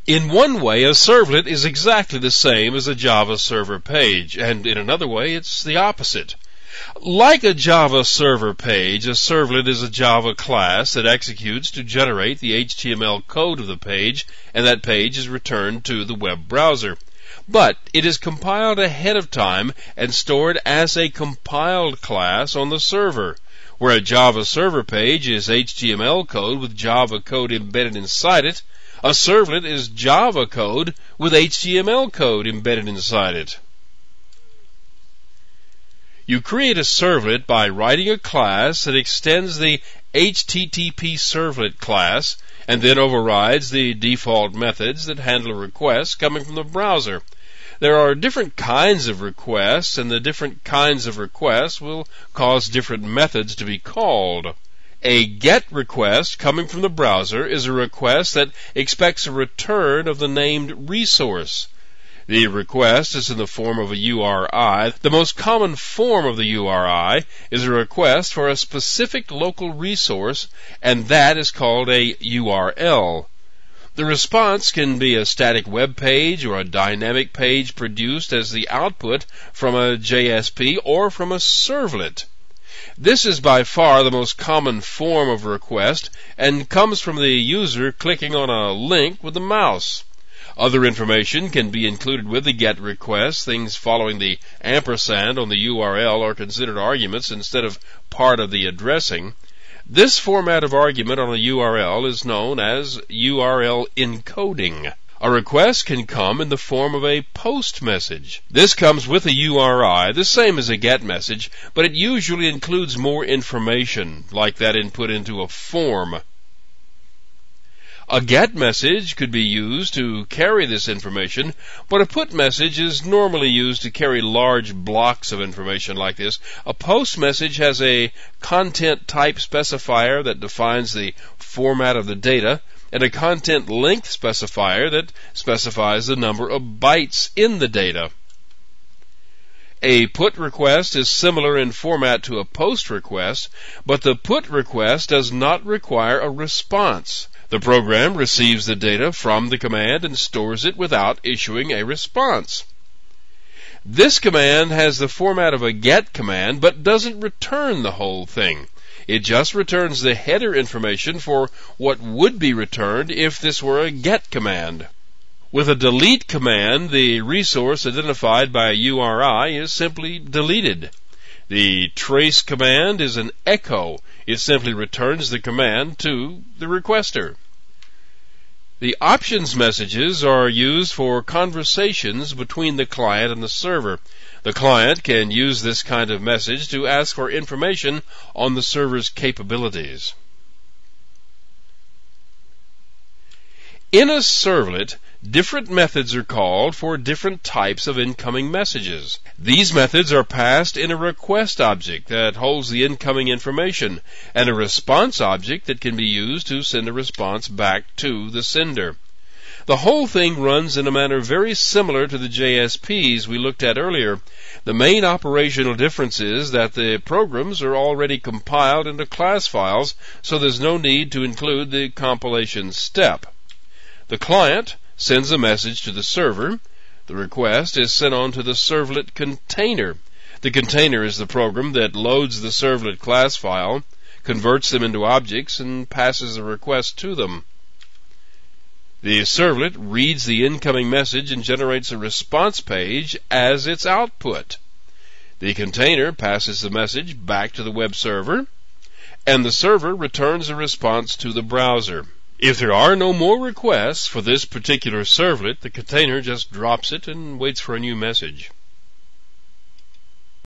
In one way, a servlet is exactly the same as a Java server page, and in another way, it's the opposite. Like a Java server page, a servlet is a Java class that executes to generate the HTML code of the page, and that page is returned to the web browser. But it is compiled ahead of time and stored as a compiled class on the server. Where a Java server page is HTML code with Java code embedded inside it, a servlet is Java code with HTML code embedded inside it. You create a servlet by writing a class that extends the HTTP servlet class and then overrides the default methods that handle requests coming from the browser. There are different kinds of requests, and the different kinds of requests will cause different methods to be called. A GET request coming from the browser is a request that expects a return of the named resource. The request is in the form of a URI. The most common form of the URI is a request for a specific local resource, and that is called a URL. The response can be a static web page or a dynamic page produced as the output from a JSP or from a servlet. This is by far the most common form of request and comes from the user clicking on a link with the mouse. Other information can be included with the GET request. Things following the ampersand on the URL are considered arguments instead of part of the addressing. This format of argument on a URL is known as URL encoding. A request can come in the form of a POST message. This comes with a URI, the same as a GET message, but it usually includes more information, like that input into a form. A GET message could be used to carry this information, but a PUT message is normally used to carry large blocks of information like this. A POST message has a content type specifier that defines the format of the data, and a content length specifier that specifies the number of bytes in the data. A PUT request is similar in format to a POST request, but the PUT request does not require a response. The program receives the data from the command and stores it without issuing a response. This command has the format of a GET command, but doesn't return the whole thing. It just returns the header information for what would be returned if this were a GET command. With a delete command, the resource identified by a URI is simply deleted. The trace command is an echo. It simply returns the command to the requester. The options messages are used for conversations between the client and the server. The client can use this kind of message to ask for information on the server's capabilities. In a servlet, different methods are called for different types of incoming messages. These methods are passed in a request object that holds the incoming information, and a response object that can be used to send a response back to the sender. The whole thing runs in a manner very similar to the JSPs we looked at earlier. The main operational difference is that the programs are already compiled into class files, so there's no need to include the compilation step. The client sends a message to the server. The request is sent on to the servlet container. The container is the program that loads the servlet class file, converts them into objects, and passes the request to them. The servlet reads the incoming message and generates a response page as its output. The container passes the message back to the web server, and the server returns a response to the browser. If there are no more requests for this particular servlet, the container just drops it and waits for a new message.